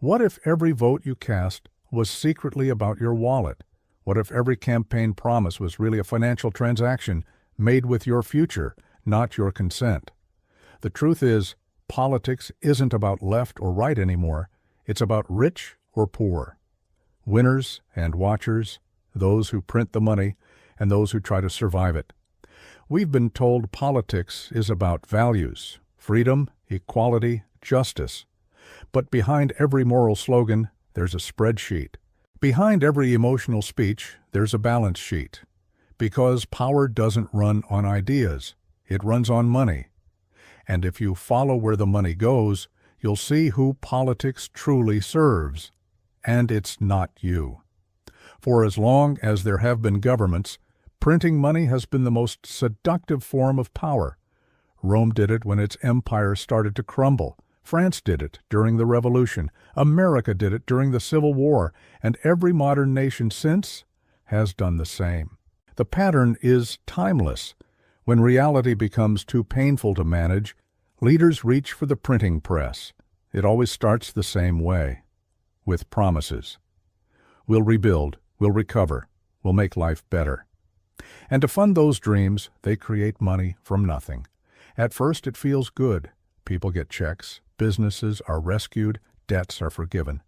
What if every vote you cast was secretly about your wallet? What if every campaign promise was really a financial transaction made with your future, not your consent? The truth is, politics isn't about left or right anymore. It's about rich or poor. Winners and watchers, those who print the money, and those who try to survive it. We've been told politics is about values, freedom, equality, justice. But behind every moral slogan, there's a spreadsheet. Behind every emotional speech, there's a balance sheet. Because power doesn't run on ideas, it runs on money. And if you follow where the money goes, you'll see who politics truly serves. And it's not you. For as long as there have been governments, printing money has been the most seductive form of power. Rome did it when its empire started to crumble. France did it during the Revolution. America did it during the Civil War. And every modern nation since has done the same. The pattern is timeless. When reality becomes too painful to manage, leaders reach for the printing press. It always starts the same way, with promises. We'll rebuild, we'll recover, we'll make life better. And to fund those dreams, they create money from nothing. At first, it feels good. People get checks, businesses are rescued, debts are forgiven.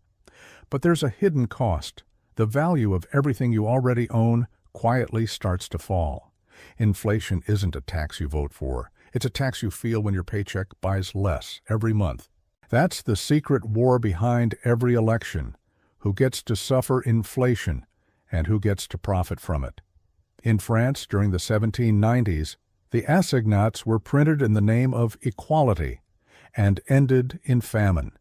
But there's a hidden cost. The value of everything you already own quietly starts to fall. Inflation isn't a tax you vote for. It's a tax you feel when your paycheck buys less every month. That's the secret war behind every election. Who gets to suffer inflation and who gets to profit from it? In France, during the 1790s, the assignats were printed in the name of equality and ended in famine.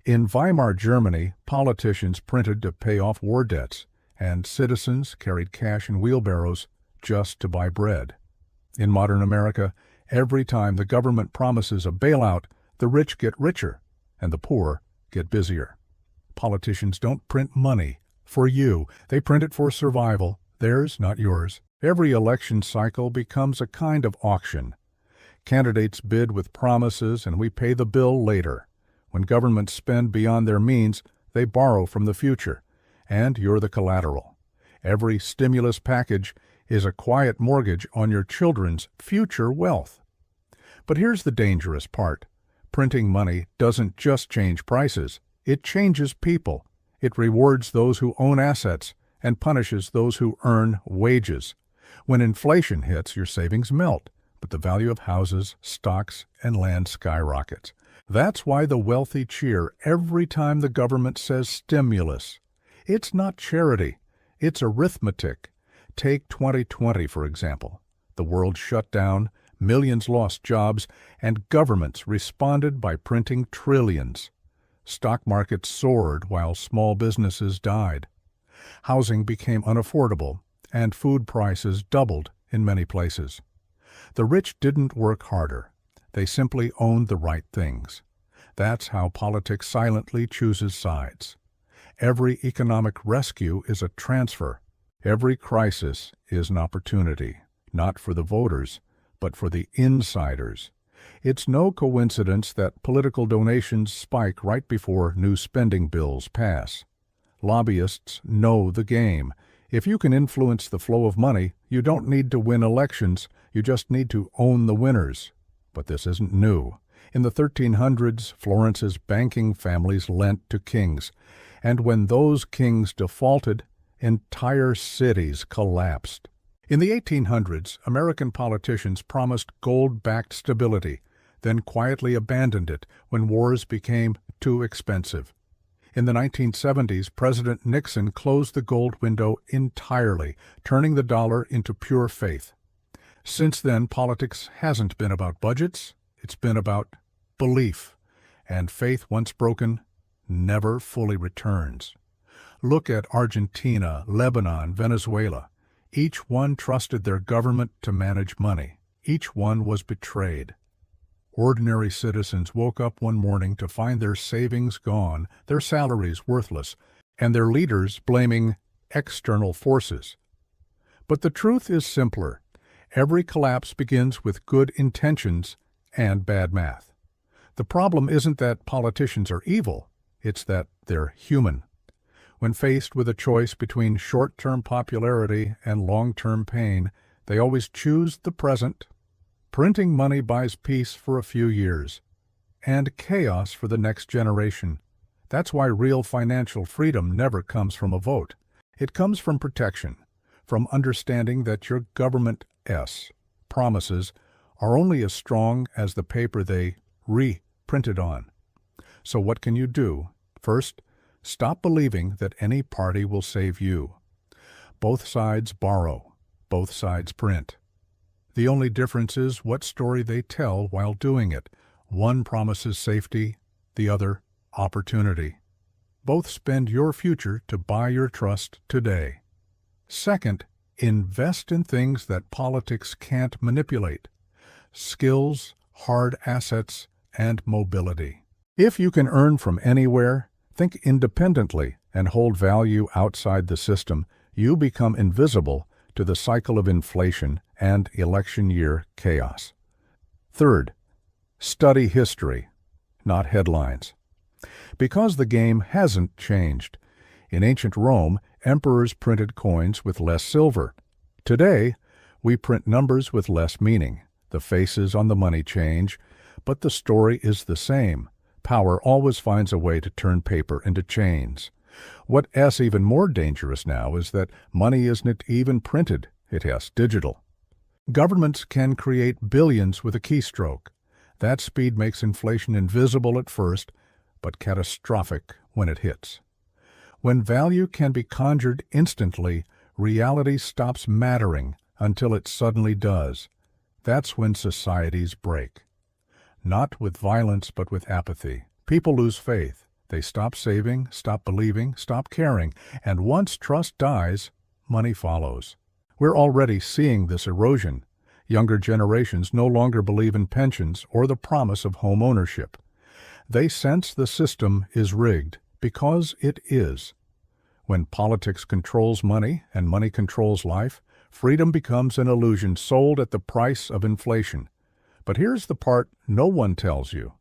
In Weimar Germany, politicians printed to pay off war debts, and citizens carried cash in wheelbarrows just to buy bread. In modern America, every time the government promises a bailout, the rich get richer and the poor get busier. Politicians don't print money for you. They print it for survival. Theirs, not yours. Every election cycle becomes a kind of auction. Candidates bid with promises and we pay the bill later. When governments spend beyond their means, they borrow from the future, and you're the collateral. Every stimulus package is a quiet mortgage on your children's future wealth. But here's the dangerous part. Printing money doesn't just change prices. It changes people. It rewards those who own assets and punishes those who earn wages. When inflation hits, your savings melt, but the value of houses, stocks, and land skyrockets. That's why the wealthy cheer every time the government says stimulus. It's not charity. It's arithmetic. Take 2020, for example. The world shut down, millions lost jobs, and governments responded by printing trillions. Stock markets soared while small businesses died. Housing became unaffordable, and food prices doubled in many places. The rich didn't work harder. They simply owned the right things. That's how politics silently chooses sides. Every economic rescue is a transfer. Every crisis is an opportunity, not for the voters, but for the insiders. It's no coincidence that political donations spike right before new spending bills pass. Lobbyists know the game. If you can influence the flow of money, you don't need to win elections, you just need to own the winners. But this isn't new. In the 1300s, Florence's banking families lent to kings, and when those kings defaulted, entire cities collapsed. In the 1800s, American politicians promised gold-backed stability, then quietly abandoned it when wars became too expensive. In the 1970s, President Nixon closed the gold window entirely, turning the dollar into pure faith. Since then, politics hasn't been about budgets, it's been about belief, and faith once broken never fully returns. Look at Argentina, Lebanon, Venezuela. Each one trusted their government to manage money. Each one was betrayed. Ordinary citizens woke up one morning to find their savings gone, their salaries worthless, and their leaders blaming external forces. But the truth is simpler. Every collapse begins with good intentions and bad math. The problem isn't that politicians are evil, It's that they're human. When faced with a choice between short-term popularity and long-term pain, they always choose the present. Printing money buys peace for a few years, and chaos for the next generation. That's why real financial freedom never comes from a vote. It comes from protection, from understanding that your government's promises are only as strong as the paper they reprinted on. So what can you do? First, stop believing that any party will save you. Both sides borrow, both sides print. The only difference is what story they tell while doing it. One promises safety, the other opportunity. Both spend your future to buy your trust today. Second, invest in things that politics can't manipulate. Skills, hard assets, and mobility. If you can earn from anywhere, think independently, and hold value outside the system, you become invisible to the cycle of inflation and election year chaos. Third, study history, not headlines. Because the game hasn't changed. In ancient Rome, emperors printed coins with less silver. Today, we print numbers with less meaning. The faces on the money change, but the story is the same. Power always finds a way to turn paper into chains. What's even more dangerous now is that money isn't even printed, it's digital. Governments can create billions with a keystroke. That speed makes inflation invisible at first, but catastrophic when it hits. When value can be conjured instantly, reality stops mattering until it suddenly does. That's when societies break. Not with violence, but with apathy. People lose faith. They stop saving, stop believing, stop caring, and once trust dies, money follows. We're already seeing this erosion. Younger generations no longer believe in pensions or the promise of home ownership. They sense the system is rigged, because it is. When politics controls money and money controls life, freedom becomes an illusion sold at the price of inflation. But here's the part no one tells you.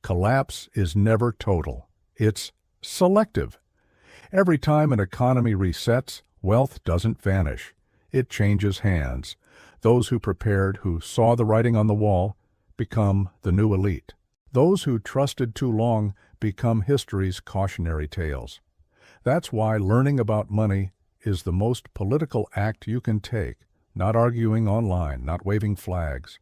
Collapse is never total. It's selective. Every time an economy resets, wealth doesn't vanish. It changes hands. Those who prepared, who saw the writing on the wall, become the new elite. Those who trusted too long become history's cautionary tales. That's why learning about money is the most political act you can take, not arguing online, not waving flags.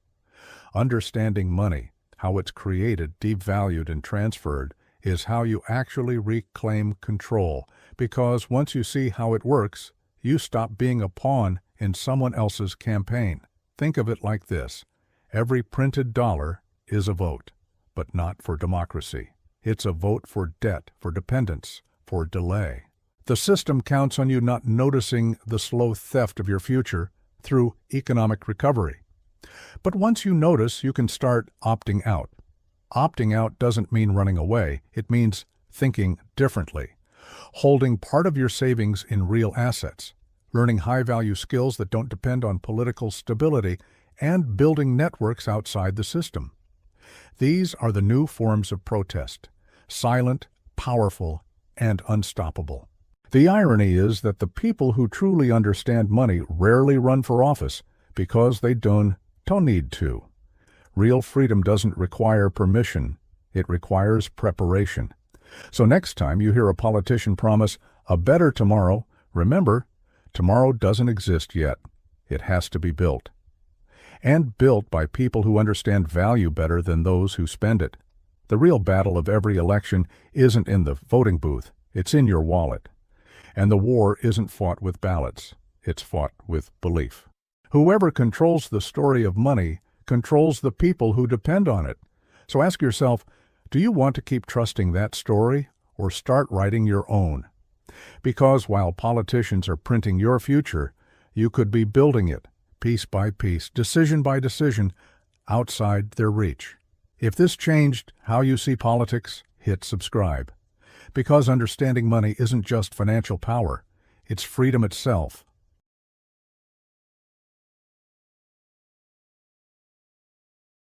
Understanding money, how it's created, devalued, and transferred, is how you actually reclaim control, because once you see how it works, you stop being a pawn in someone else's campaign. Think of it like this. Every printed dollar is a vote, but not for democracy. It's a vote for debt, for dependence, for delay. The system counts on you not noticing the slow theft of your future through economic recovery. But once you notice, you can start opting out. Opting out doesn't mean running away. It means thinking differently. Holding part of your savings in real assets. Learning high-value skills that don't depend on political stability, and building networks outside the system. These are the new forms of protest. Silent, powerful, and unstoppable. The irony is that the people who truly understand money rarely run for office because they don't need to. Real freedom doesn't require permission. It requires preparation. So next time you hear a politician promise a better tomorrow, remember, tomorrow doesn't exist yet. It has to be built. And built by people who understand value better than those who spend it. The real battle of every election isn't in the voting booth. It's in your wallet. And the war isn't fought with ballots. It's fought with belief. Whoever controls the story of money controls the people who depend on it. So ask yourself, do you want to keep trusting that story or start writing your own? Because while politicians are printing your future, you could be building it, piece by piece, decision by decision, outside their reach. If this changed how you see politics, hit subscribe. Because understanding money isn't just financial power, it's freedom itself.